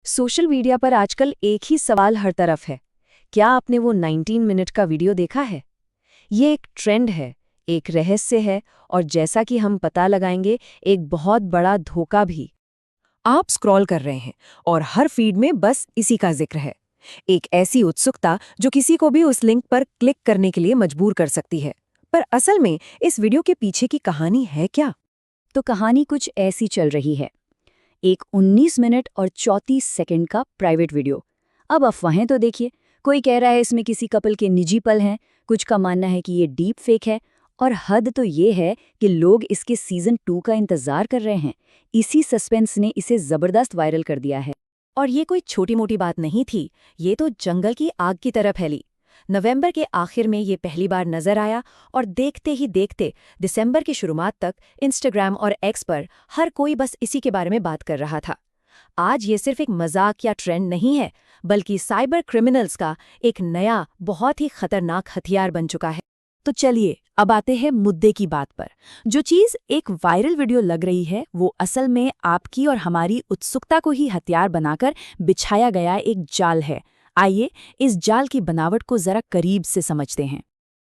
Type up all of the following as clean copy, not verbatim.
Social media पर आजकल एक ही सवाल हर तरफ है। क्या आपने वो 19 मिनट का वीडियो देखा है? ये एक ट्रेंड है, एक रहस्य है और जैसा कि हम पता लगाएंगे, एक बहुत बड़ा धोखा भी। आप स्क्रॉल कर रहे हैं और हर फीड में बस इसी का जिक्र है। एक ऐसी उत्सुकता जो किसी को भी उस लिंक पर क्लिक करने के लिए मजबूर कर सकती है। पर असल में इस वीडियो के पीछे की कहानी है क्या? तो कहानी कुछ ऐसी चल रही है। एक 19 मिनट और 34 सेकंड का प्राइवेट वीडियो। अब अफवाहें तो देखिए, कोई कह रहा है इसमें किसी कपल के निजी पल हैं, कुछ का मानना है कि ये डीप फेक है, और हद तो ये है कि लोग इसके सीजन 2 का इंतजार कर रहे हैं। इसी सस्पेंस ने इसे जबरदस्त वायरल कर दिया है। और ये कोई छोटी मोटी बात नहीं थी, ये तो जंगल की आग की तरह फैली। नवंबर के आखिर में ये पहली बार नजर आया और देखते ही देखते दिसंबर की शुरुआत तक इंस्टाग्राम और एक्स पर हर कोई बस इसी के बारे में बात कर रहा था। आज ये सिर्फ एक मजाक या ट्रेंड नहीं है, बल्कि साइबर क्रिमिनल्स का एक नया बहुत ही खतरनाक हथियार बन चुका है। तो चलिए अब आते हैं मुद्दे की बात पर। जो चीज एक वायरल वीडियो लग रही है, वो असल में आपकी और हमारी उत्सुकता को ही हथियार बनाकर बिछाया गया एक जाल है। आइए इस जाल की बनावट को जरा करीब से समझते हैं।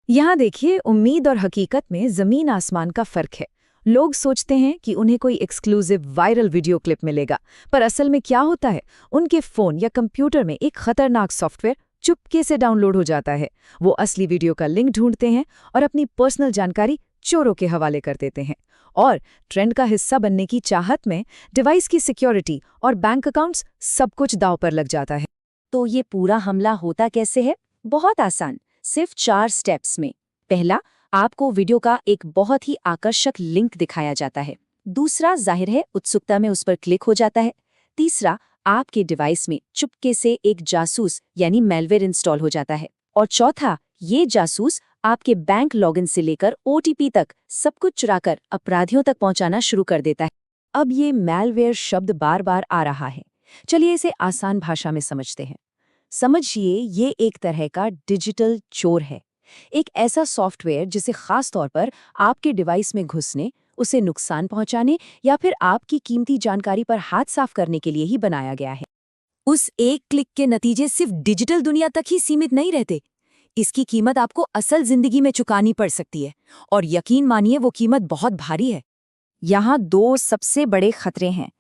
यहाँ देखिए, उम्मीद और हकीकत में जमीन आसमान का फर्क है। लोग सोचते हैं कि उन्हें कोई एक्सक्लूसिव वायरल वीडियो क्लिप मिलेगा, पर असल में क्या होता है, उनके फोन या कंप्यूटर में एक खतरनाक सॉफ्टवेयर चुपके से डाउनलोड हो जाता है। वो असली वीडियो का लिंक ढूंढते हैं और अपनी पर्सनल जानकारी चोरों के हवाले कर देते हैं। और ट्रेंड का हिस्सा बनने की चाहत में डिवाइस की सिक्योरिटी और बैंक अकाउंट्स सब कुछ दांव पर लग जाता है। तो ये पूरा हमला होता कैसे है? बहुत आसान, सिर्फ 4 स्टेप्स में। पहला, आपको वीडियो का एक बहुत ही आकर्षक लिंक दिखाया जाता है। दूसरा, जाहिर है उत्सुकता में उस पर क्लिक हो जाता है। तीसरा, आपके डिवाइस में चुपके से एक जासूस यानी मैलवेयर इंस्टॉल हो जाता है। और चौथा, ये जासूस आपके बैंक लॉगिन से लेकर OTP तक सब कुछ चुराकर अपराधियों तक पहुंचाना शुरू कर देता है। अब ये मैलवेयर शब्द बार बार आ रहा है, चलिए इसे आसान भाषा में समझते हैं। समझिए, ये एक तरह का डिजिटल चोर है, एक ऐसा सॉफ्टवेयर जिसे खास तौर पर आपके डिवाइस में घुसने, उसे नुकसान पहुंचाने या फिर आपकी कीमती जानकारी पर हाथ साफ करने के लिए ही बनाया गया है। उस एक क्लिक के नतीजे सिर्फ डिजिटल दुनिया तक ही सीमित नहीं रहते, इसकी कीमत आपको असल जिंदगी में चुकानी पड़ सकती है, और यकीन मानिए वो कीमत बहुत भारी है। यहाँ 2 सबसे बड़े खतरे हैं।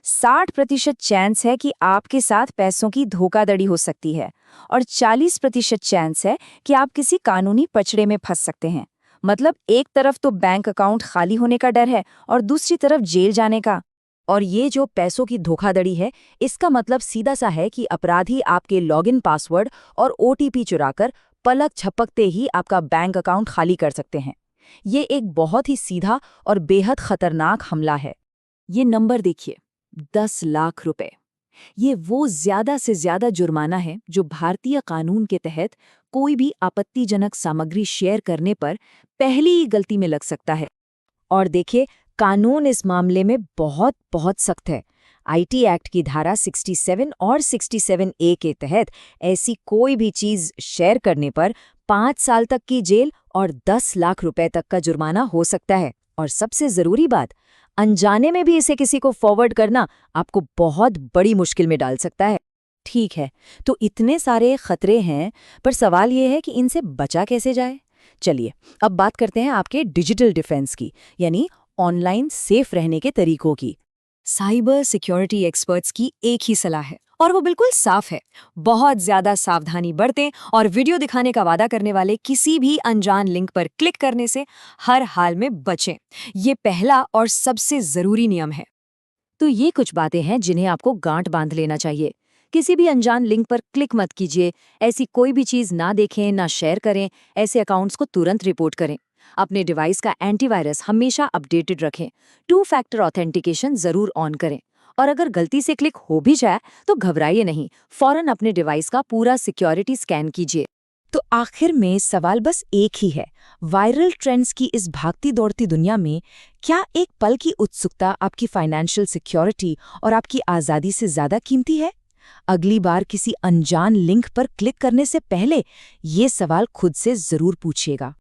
60% चांस है कि आपके साथ पैसों की धोखाधड़ी हो सकती है, और 40% चांस है कि आप किसी कानूनी पचड़े में फंस सकते हैं। मतलब एक तरफ तो बैंक अकाउंट खाली होने का डर है और दूसरी तरफ जेल जाने का। और ये जो पैसों की धोखाधड़ी है, इसका मतलब सीधा सा है कि अपराधी आपके लॉगिन पासवर्ड और OTP चुराकर पलक झपकते ही आपका बैंक अकाउंट खाली कर सकते हैं। ये एक बहुत ही सीधा और बेहद खतरनाक हमला है। ये नंबर देखिए, 10 लाख रुपए। ये वो ज्यादा से ज्यादा जुर्माना है जो भारतीय कानून के तहत कोई भी आपत्तिजनक सामग्री शेयर करने पर पहली ही गलती में लग सकता है। और देखिए, कानून इस मामले में बहुत बहुत सख्त है। IT एक्ट की धारा 67 और 67A के तहत ऐसी कोई भी चीज शेयर करने पर 5 साल तक की जेल और 10 लाख रुपए तक का जुर्माना हो सकता है। और सबसे जरूरी बात, अनजाने में भी इसे किसी को फॉरवर्ड करना आपको बहुत बड़ी मुश्किल में डाल सकता है। ठीक है, तो इतने सारे खतरे हैं, पर सवाल ये है कि इनसे बचा कैसे जाए। चलिए अब बात करते हैं आपके डिजिटल डिफेंस की, यानी ऑनलाइन सेफ रहने के तरीकों की। साइबर सिक्योरिटी एक्सपर्ट्स की एक ही सलाह है, और वो बिल्कुल साफ है। बहुत ज्यादा सावधानी बरतें और वीडियो दिखाने का वादा करने वाले किसी भी अनजान लिंक पर क्लिक करने से हर हाल में बचें। ये पहला और सबसे जरूरी नियम है। तो ये कुछ बातें हैं जिन्हें आपको गांठ बांध लेना चाहिए। किसी भी अनजान लिंक पर क्लिक मत कीजिए, ऐसी कोई भी चीज ना देखें, ना शेयर करें। ऐसे अकाउंट्स को तुरंत रिपोर्ट करें। अपने डिवाइस का एंटीवायरस हमेशा अपडेटेड रखें। 2 फैक्टर ऑथेंटिकेशन जरूर ऑन करें। और अगर गलती से क्लिक हो भी जाए तो घबराइए नहीं, फौरन अपने डिवाइस का पूरा सिक्योरिटी स्कैन कीजिए। तो आखिर में सवाल बस एक ही है, वायरल ट्रेंड्स की इस भागती दौड़ती दुनिया में क्या एक पल की उत्सुकता आपकी फाइनेंशियल सिक्योरिटी और आपकी आज़ादी से ज़्यादा कीमती है? अगली बार किसी अनजान लिंक पर क्लिक करने से पहले ये सवाल खुद से ज़रूर पूछिएगा।